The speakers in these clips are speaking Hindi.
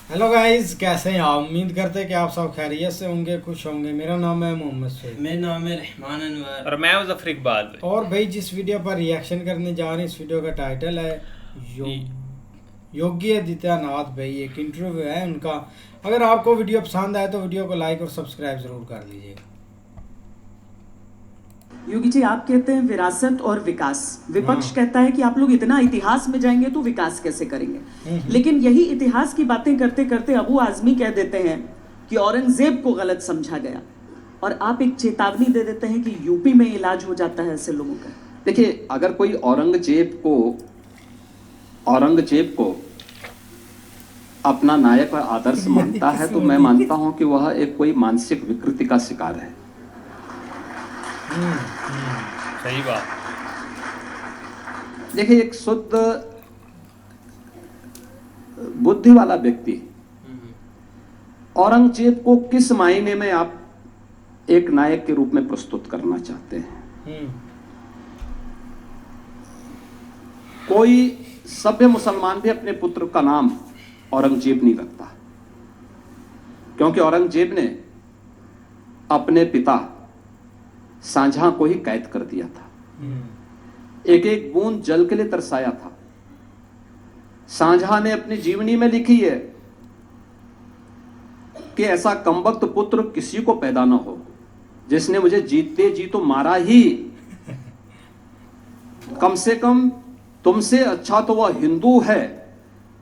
हेलो गाइस, कैसे हैं आप? उम्मीद करते हैं कि आप सब खैरियत से होंगे, खुश होंगे। मेरा नाम है मोहम्मद सईद। मेरा नाम है रहमान अनवर। और मैं हूं जफर इकबाल भाई। और भाई जिस वीडियो पर रिएक्शन करने जा रहे हैं, इस वीडियो का टाइटल है ये- योगी आदित्यनाथ। भाई एक इंटरव्यू है उनका। अगर आपको वीडियो पसंद आए तो वीडियो को लाइक और सब्सक्राइब जरूर कर लीजिएगा। योगी जी, आप कहते हैं विरासत और विकास, विपक्ष हाँ। कहता है कि आप लोग इतना इतिहास में जाएंगे तो विकास कैसे करेंगे। लेकिन यही इतिहास की बातें करते करते अबू आजमी कह देते हैं कि औरंगजेब को गलत समझा गया, और आप एक चेतावनी दे देते हैं कि यूपी में इलाज हो जाता है ऐसे लोगों का। देखिए, अगर कोई औरंगजेब को अपना नायक और आदर्श मानता है तो मैं मानता हूं कि वह एक कोई मानसिक विकृति का शिकार है। सही बात। देखिए, एक शुद्ध बुद्धि वाला व्यक्ति औरंगजेब को किस मायने में आप एक नायक के रूप में प्रस्तुत करना चाहते हैं? कोई सभ्य मुसलमान भी अपने पुत्र का नाम औरंगजेब नहीं रखता, क्योंकि औरंगजेब ने अपने पिता शाहजहां को ही कैद कर दिया था। एक एक बूंद जल के लिए तरसाया था। शाहजहां ने अपनी जीवनी में लिखी है कि ऐसा कमबख्त पुत्र किसी को पैदा न हो, जिसने मुझे जीते जी तो मारा ही, कम से कम तुमसे अच्छा तो वह हिंदू है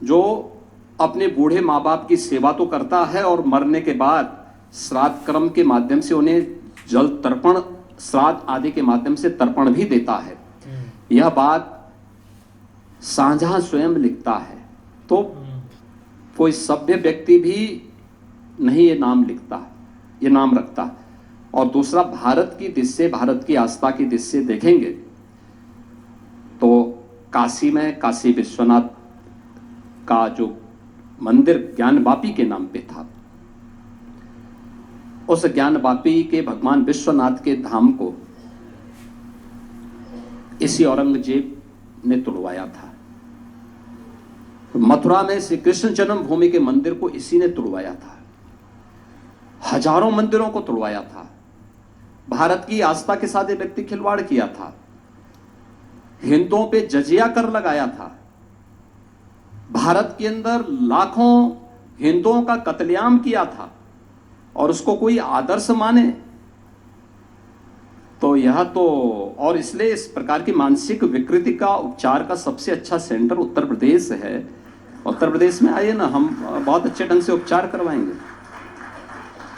जो अपने बूढ़े माँ बाप की सेवा तो करता है और मरने के बाद श्राद्ध कर्म के माध्यम से उन्हें जल तर्पण, श्राद्ध आदि के माध्यम से तर्पण भी देता है। यह बात शाहजहां स्वयं लिखता है, तो कोई सभ्य व्यक्ति भी नहीं ये नाम लिखता, ये नाम रखता। और दूसरा, भारत की दृष्टि से, भारत की आस्था की दृष्टि से देखेंगे तो काशी में काशी विश्वनाथ का जो मंदिर ज्ञानवापी के नाम पे था, उस ज्ञानवापी के भगवान विश्वनाथ के धाम को इसी औरंगजेब ने तुड़वाया था। मथुरा में श्री कृष्ण जन्मभूमि के मंदिर को इसी ने तुड़वाया था। हजारों मंदिरों को तुड़वाया था। भारत की आस्था के साथ ये व्यक्ति खिलवाड़ किया था। हिंदुओं पे जजिया कर लगाया था। भारत के अंदर लाखों हिंदुओं का कत्लेआम किया था, और उसको कोई आदर्श माने तो यह तो, और इसलिए इस प्रकार की मानसिक विकृति का उपचार का सबसे अच्छा सेंटर उत्तर प्रदेश है। उत्तर प्रदेश में आइए ना, हम बहुत अच्छे ढंग से उपचार करवाएंगे।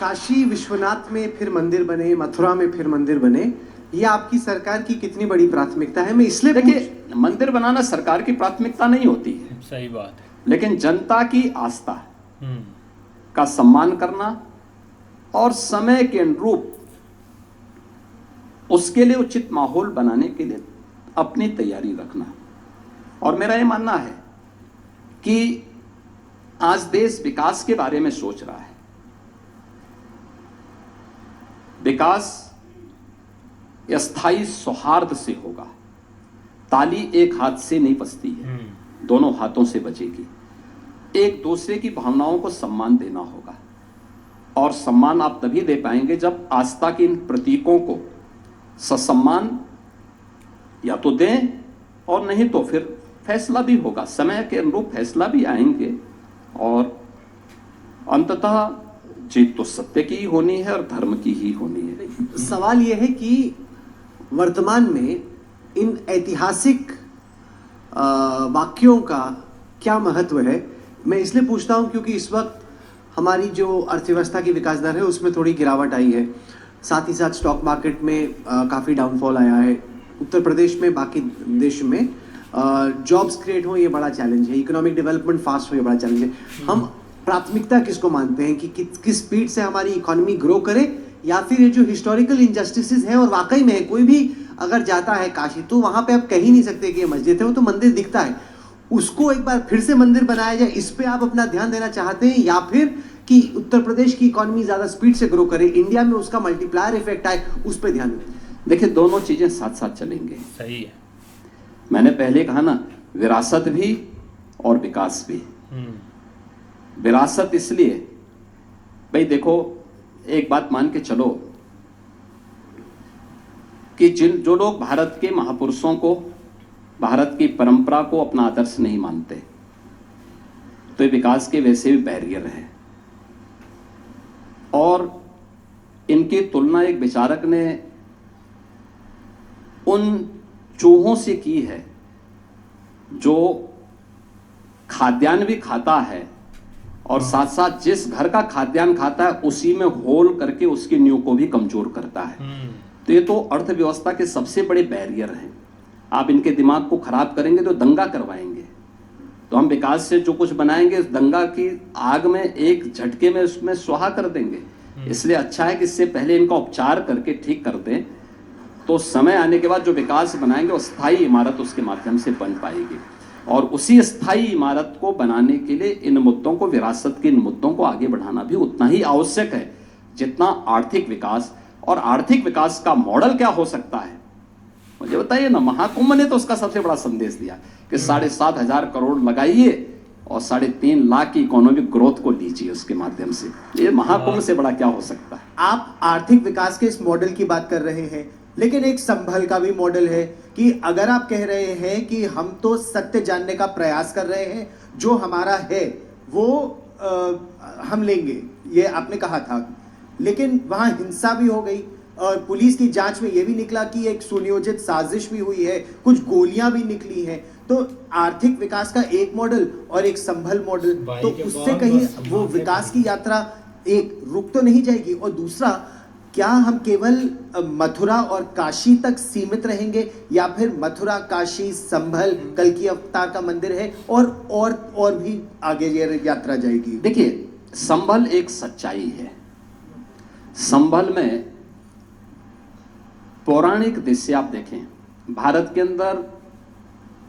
काशी विश्वनाथ में फिर मंदिर बने, मथुरा में फिर मंदिर बने, ये आपकी सरकार की कितनी बड़ी प्राथमिकता है? मैं इसलिए देखिए, मंदिर बनाना सरकार की प्राथमिकता नहीं होती है, सही बात है। लेकिन जनता की आस्था का सम्मान करना और समय के अनुरूप उसके लिए उचित माहौल बनाने के लिए अपनी तैयारी रखना। और मेरा यह मानना है कि आज देश विकास के बारे में सोच रहा है। विकास स्थायी सौहार्द से होगा। ताली एक हाथ से नहीं बजती है, दोनों हाथों से बजेगी। एक दूसरे की भावनाओं को सम्मान देना होगा, और सम्मान आप तभी दे पाएंगे जब आस्था के इन प्रतीकों को ससम्मान या तो दें, और नहीं तो फिर फैसला भी होगा, समय के अनुरूप फैसला भी आएंगे, और अंततः जीत तो सत्य की ही होनी है और धर्म की ही होनी है। सवाल यह है कि वर्तमान में इन ऐतिहासिक वाक्यों का क्या महत्व है? मैं इसलिए पूछता हूं क्योंकि इस वक्त हमारी जो अर्थव्यवस्था की विकास दर है उसमें थोड़ी गिरावट आई है, साथ ही साथ स्टॉक मार्केट में काफ़ी डाउनफॉल आया है। उत्तर प्रदेश में, बाकी देश में जॉब्स क्रिएट हो, ये बड़ा चैलेंज है। इकोनॉमिक डेवलपमेंट फास्ट हो, ये बड़ा चैलेंज है। हम प्राथमिकता किसको मानते हैं कि किस स्पीड से हमारी इकोनॉमी ग्रो करे, या फिर ये जो हिस्टोरिकल इनजस्टिसेस हैं, और वाकई में कोई भी अगर जाता है काशी तो वहां पे आप कह ही नहीं सकते कि ये मस्जिद है, वो तो मंदिर दिखता है, उसको एक बार फिर से मंदिर बनाया जाए, इस पे आप अपना ध्यान देना चाहते हैं? या फिर कि उत्तर प्रदेश की इकोनॉमी ज्यादा स्पीड से ग्रो करे, इंडिया में उसका मल्टीप्लायर इफेक्ट आए, उस पर ध्यान दें? देखिए, दोनों चीजें साथ साथ चलेंगे। सही है। मैंने पहले कहा ना, विरासत भी और विकास भी। विरासत इसलिए, भाई देखो एक बात मान के चलो कि जो लोग भारत के महापुरुषों को, भारत की परंपरा को अपना आदर्श नहीं मानते, तो ये विकास के वैसे भी बैरियर है। और इनकी तुलना एक विचारक ने उन चूहों से की है जो खाद्यान्न भी खाता है और साथ साथ जिस घर का खाद्यान्न खाता है उसी में होल करके उसकी नींव को भी कमजोर करता है। तो ये तो अर्थव्यवस्था के सबसे बड़े बैरियर हैं। आप इनके दिमाग को खराब करेंगे तो दंगा करवाएंगे। तो हम विकास से जो कुछ बनाएंगे उस दंगा की आग में एक झटके में उसमें स्वाहा कर देंगे। इसलिए अच्छा है कि इससे पहले इनका उपचार करके ठीक कर दें, तो समय आने के बाद जो विकास बनाएंगे वो स्थायी इमारत उसके माध्यम से बन पाएगी। और उसी स्थायी इमारत को बनाने के लिए इन मुद्दों को, विरासत के इन मुद्दों को आगे बढ़ाना भी उतना ही आवश्यक है जितना आर्थिक विकास। और आर्थिक विकास का मॉडल क्या हो सकता है मुझे बताइए ना। महाकुंभ ने तो उसका सबसे बड़ा संदेश दिया कि 7,500 करोड़ लगाइए और 3.5 लाख की इकोनॉमिक ग्रोथ को लीजिए उसके माध्यम से। ये महाकुंभ से बड़ा क्या हो सकता है। आप आर्थिक विकास के इस मॉडल की बात कर रहे हैं, लेकिन एक संभल का भी मॉडल है कि अगर आप कह रहे हैं कि हम तो सत्य जानने का प्रयास कर रहे हैं, जो हमारा है वो हम लेंगे, ये आपने कहा था, लेकिन वहां हिंसा भी हो गई और पुलिस की जांच में यह भी निकला कि एक सुनियोजित साजिश भी हुई है, कुछ गोलियां भी निकली हैं। तो आर्थिक विकास का एक मॉडल और एक संभल मॉडल, तो उससे कहीं वो विकास की यात्रा एक रुक तो नहीं जाएगी। और दूसरा, क्या हम केवल मथुरा और काशी तक सीमित रहेंगे या फिर मथुरा, काशी, संभल, कल्कि अवतार का मंदिर है और भी आगे ये यात्रा जाएगी? देखिए, संभल एक सच्चाई है। संभल में पौराणिक दृश्य आप देखें, भारत के अंदर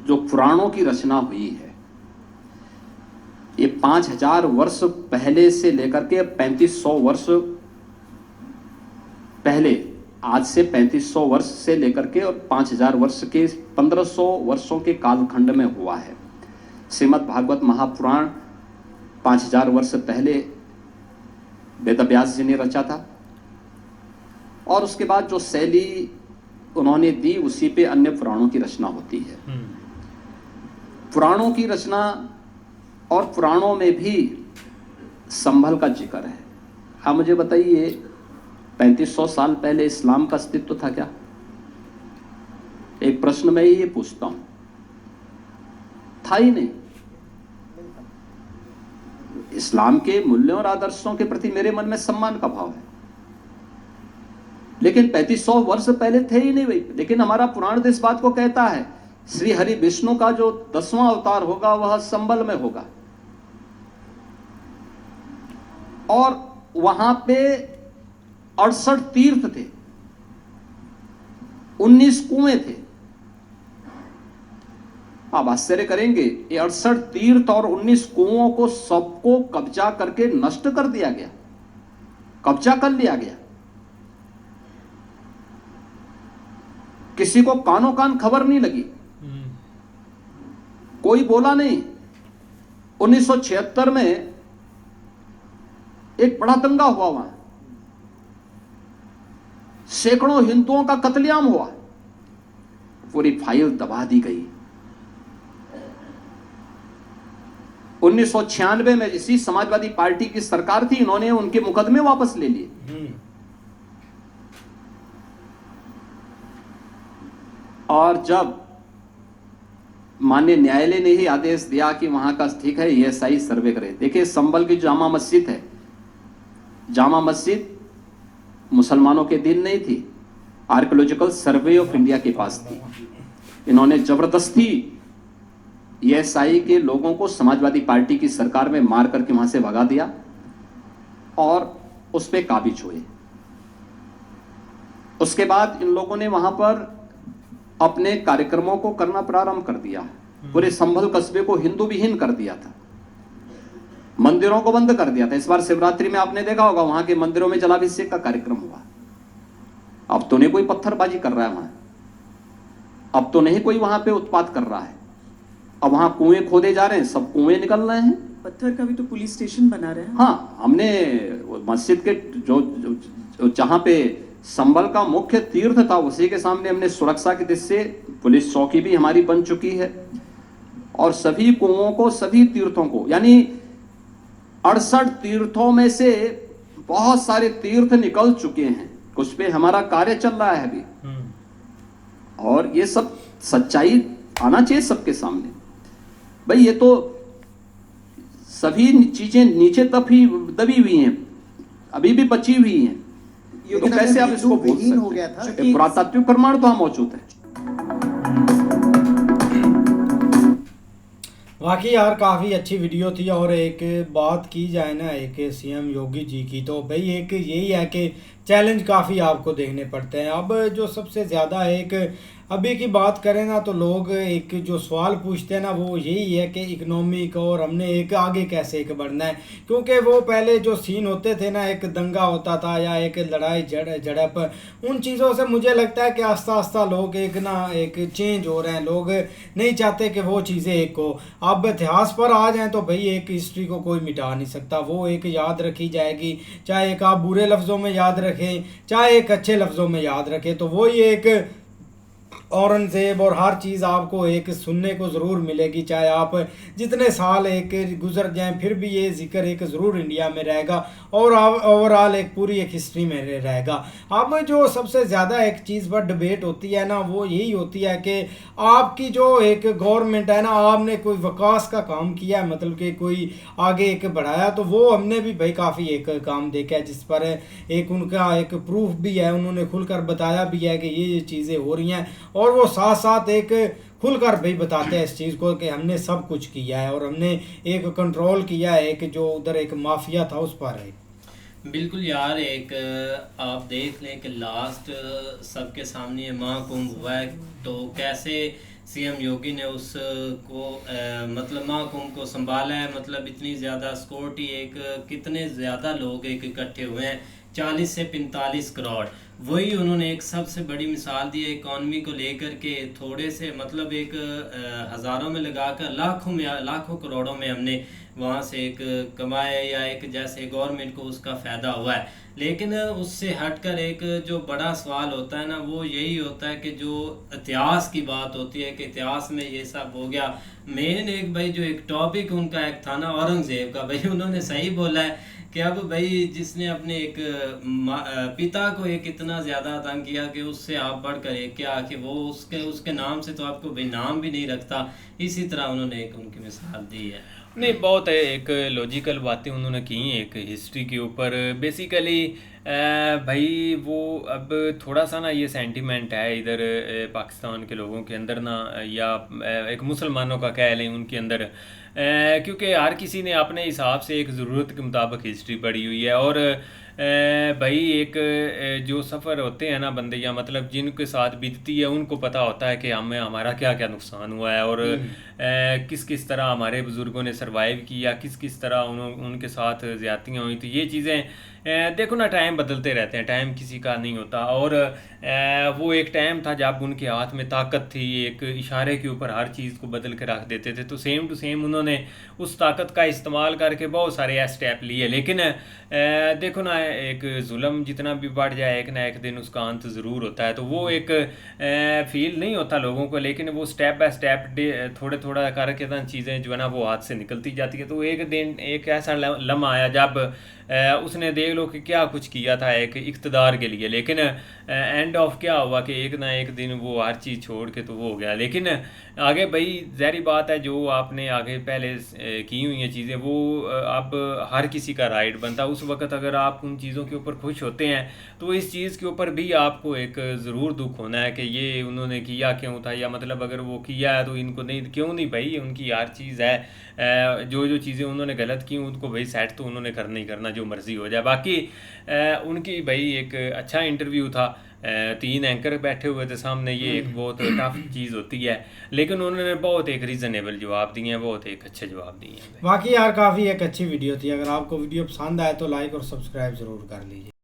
जो पुराणों की रचना हुई है, ये 5000 वर्ष पहले से लेकर के 3500 वर्ष पहले, आज से 3500 वर्ष से लेकर के और 5000 वर्ष के 1500 वर्षों के कालखंड में हुआ है। श्रीमद् भागवत महापुराण 5000 वर्ष पहले वेदव्यास जी ने रचा था और उसके बाद जो शैली उन्होंने दी उसी पे अन्य पुराणों की रचना होती है। पुराणों की रचना और पुराणों में भी संभल का जिक्र है। आप मुझे बताइए, 3500 साल पहले इस्लाम का अस्तित्व था क्या? एक प्रश्न मैं ये पूछता हूं, था ही नहीं। इस्लाम के मूल्यों और आदर्शों के प्रति मेरे मन में सम्मान का भाव है, लेकिन 3500 वर्ष पहले थे ही नहीं भाई। लेकिन हमारा पुराण इस बात को कहता है, श्री हरि विष्णु का जो 10वां अवतार होगा वह संभल में होगा और वहां पे 68 तीर्थ थे, 19 कुएं थे। आप आश्चर्य करेंगे, ये 68 तीर्थ और 19 कुओं को सबको कब्जा करके नष्ट कर दिया गया, कब्जा कर लिया गया। किसी को कानो कान खबर नहीं लगी, कोई बोला नहीं। 1976 में एक बड़ा दंगा हुआ, वहां सैकड़ों हिंदुओं का कत्लेआम हुआ, पूरी फाइल दबा दी गई। 1996 में इसी समाजवादी पार्टी की सरकार थी, इन्होंने उनके मुकदमे वापस ले लिए। और जब माननीय न्यायालय ने ही आदेश दिया कि वहां का ठीक है ईएसआई सर्वे करे। देखिए, संभल की जामा मस्जिद है, जामा मस्जिद मुसलमानों के दिन नहीं थी, आर्कियोलॉजिकल सर्वे ऑफ इंडिया के पास थी। इन्होंने जबरदस्ती ईएसआई के लोगों को समाजवादी पार्टी की सरकार में मार करके वहां से भगा दिया और उस पर काबिज हुए। उसके बाद इन लोगों ने वहां पर अपने कार्यक्रमों को करना प्रारंभ कर दिया। पूरे संभल कस्बे को हिंदू विहीन कर दिया था, मंदिरों को बंद कर दिया था। इस बार शिवरात्रि में आपने देखा होगा वहां के मंदिरों में जलाभिषेक का कार्यक्रम हुआ। अब तो नहीं कोई पत्थरबाजी कर रहा है वहां, अब तो नहीं कोई वहां पे उत्पात कर रहा है। अब वहां कुएं खोदे जा रहे हैं, सब कुएं निकल रहे हैं। पत्थर का भी तो पुलिस स्टेशन बना रहे हैं। हाँ, हमने वो मस्जिद के जहाँ पे संभल का मुख्य तीर्थ था उसी के सामने हमने सुरक्षा की दृष्टि से पुलिस चौकी भी हमारी बन चुकी है, और सभी कुओं को, सभी तीर्थों को, यानी 68 तीर्थों में से बहुत सारे तीर्थ निकल चुके हैं, कुछ पे हमारा कार्य चल रहा है अभी, और ये सब सच्चाई आना चाहिए सबके सामने। भाई ये तो सभी चीजें नीचे दबी हुई हैं, अभी भी बची हुई हैं, तो कैसे आप इसको बोल सकते हो गया था? हैं? पुरातात्विक प्रमाण तो मौजूद है। वाकई यार काफ़ी अच्छी वीडियो थी। और एक बात की जाए ना एक सीएम योगी जी की, तो भाई एक यही है कि चैलेंज काफ़ी आपको देखने पड़ते हैं। अब जो सबसे ज़्यादा एक अभी की बात करें ना, तो लोग एक जो सवाल पूछते हैं ना वो यही है कि इकोनॉमिक और हमने एक आगे कैसे एक बढ़ना है, क्योंकि वो पहले जो सीन होते थे ना, एक दंगा होता था या एक लड़ाई झड़प, उन चीज़ों से मुझे लगता है कि आस्ता आस्ता लोग एक चेंज हो रहे हैं। लोग नहीं चाहते कि वो चीज़ें एक हो। अब इतिहास पर आ जाएँ तो भाई एक हिस्ट्री को कोई मिटा नहीं सकता, वो एक याद रखी जाएगी, चाहे एक आप बुरे लफ्ज़ों में याद रखें चाहे एक अच्छे लफ्ज़ों में याद रखें। तो वही एक औरंगज़ेब और हर चीज़ आपको एक सुनने को ज़रूर मिलेगी, चाहे आप जितने साल एक गुजर जाएं फिर भी ये जिक्र एक ज़रूर इंडिया में रहेगा और ओवरऑल एक पूरी एक हिस्ट्री में रहेगा। अब जो सबसे ज़्यादा एक चीज़ पर डिबेट होती है ना वो यही होती है कि आपकी जो एक गवर्नमेंट है ना, आपने कोई विकास का काम किया है, मतलब कि कोई आगे एक बढ़ाया, तो वो हमने भी भाई काफ़ी एक काम देखा है जिस पर एक उनका एक प्रूफ भी है, उन्होंने खुलकर बताया भी है कि ये चीज़ें हो रही हैं, और वो साथ साथ एक खुलकर भी बताते हैं इस चीज़ को कि हमने सब कुछ किया है और हमने एक कंट्रोल किया है कि जो उधर एक माफिया था उस पर है। बिल्कुल यार, एक आप देख लें कि लास्ट सबके सामने महाकुंभ हुआ है, तो कैसे सीएम योगी ने उसको मतलब महाकुंभ को संभाला है। मतलब इतनी ज़्यादा सिक्योरिटी, एक कितने ज़्यादा लोग एक इकट्ठे हुए हैं, 40 से 45 करोड़। वही उन्होंने एक सबसे बड़ी मिसाल दी है इकॉनमी को लेकर के, थोड़े से मतलब एक हज़ारों में लगाकर लाखों करोड़ों में हमने वहाँ से एक कमाए, या एक जैसे गवर्नमेंट को उसका फ़ायदा हुआ है। लेकिन उससे हटकर एक जो बड़ा सवाल होता है ना वो यही होता है कि जो इतिहास की बात होती है कि इतिहास में ये सब हो गया। मेन एक भाई जो एक टॉपिक उनका एक था ना औरंगज़ेब का, भाई उन्होंने सही बोला है कि अब भाई जिसने अपने एक पिता को एक इतना ज़्यादा तंग किया कि उससे आप बढ़कर एक क्या कि वो उसके नाम से तो आपको भाई नाम भी नहीं रखता। इसी तरह उन्होंने एक उनकी मिसाल दी है। नहीं, बहुत एक लॉजिकल बातें उन्होंने की एक हिस्ट्री के ऊपर। बेसिकली भाई वो अब थोड़ा सा ना ये सेंटिमेंट है इधर पाकिस्तान के लोगों के अंदर ना, या एक मुसलमानों का कह लें उनके अंदर, क्योंकि हर किसी ने अपने हिसाब से एक ज़रूरत के मुताबिक हिस्ट्री पढ़ी हुई है। और भाई एक जो सफ़र होते हैं ना बंदे, या मतलब जिनके साथ बीतती है उनको पता होता है कि हमारा क्या क्या नुकसान हुआ है और किस किस तरह हमारे बुज़ुर्गों ने सरवाइव किया, किस किस तरह उनके साथ ज़्यादतियाँ हुई। तो ये चीज़ें देखो ना, टाइम बदलते रहते हैं, टाइम किसी का नहीं होता। और वो एक टाइम था जब उनके हाथ में ताकत थी, एक इशारे के ऊपर हर चीज़ को बदल के रख देते थे। तो सेम टू सेम उन्होंने उस ताकत का इस्तेमाल करके बहुत सारे स्टेप लिए। लेकिन देखो ना, एक जुल्म जितना भी बढ़ जाए एक ना एक दिन उसका अंत ज़रूर होता है। तो वो एक फील नहीं होता लोगों को, लेकिन वो स्टेप बाय स्टेप थोड़े थोड़ा करके ना चीज़ें जो है ना वो हाथ से निकलती जाती है। तो एक दिन एक ऐसा लम्हा आया जब उसने देख लो कि क्या कुछ किया था एक इक़्तिदार के लिए, लेकिन एंड ऑफ क्या हुआ कि एक ना एक दिन वो हर चीज़ छोड़ के तो वो हो गया। लेकिन आगे भाई ज़ाहिर बात है जो आपने आगे पहले की हुई हैं चीज़ें वो अब हर किसी का राइट बनता है। उस वक़्त अगर आप उन चीज़ों के ऊपर खुश होते हैं तो इस चीज़ के ऊपर भी आपको एक ज़रूर दुख होना है कि ये उन्होंने किया क्यों था, या मतलब अगर वो किया है तो इनको नहीं, क्यों नहीं भाई, उनकी हर चीज़ है। जो चीज़ें उन्होंने गलत की उनको भाई सेट तो उन्होंने करना ही करना, जो मर्ज़ी हो जाए। बाकी उनकी भाई एक अच्छा इंटरव्यू था, 3 एंकर बैठे हुए थे सामने, ये एक बहुत टफ चीज़ होती है, लेकिन उन्होंने बहुत एक रीज़नेबल जवाब दिए हैं, बहुत एक अच्छे जवाब दिए हैं। बाकी यार काफ़ी एक अच्छी वीडियो थी। अगर आपको वीडियो पसंद आए तो लाइक और सब्सक्राइब ज़रूर कर लीजिए।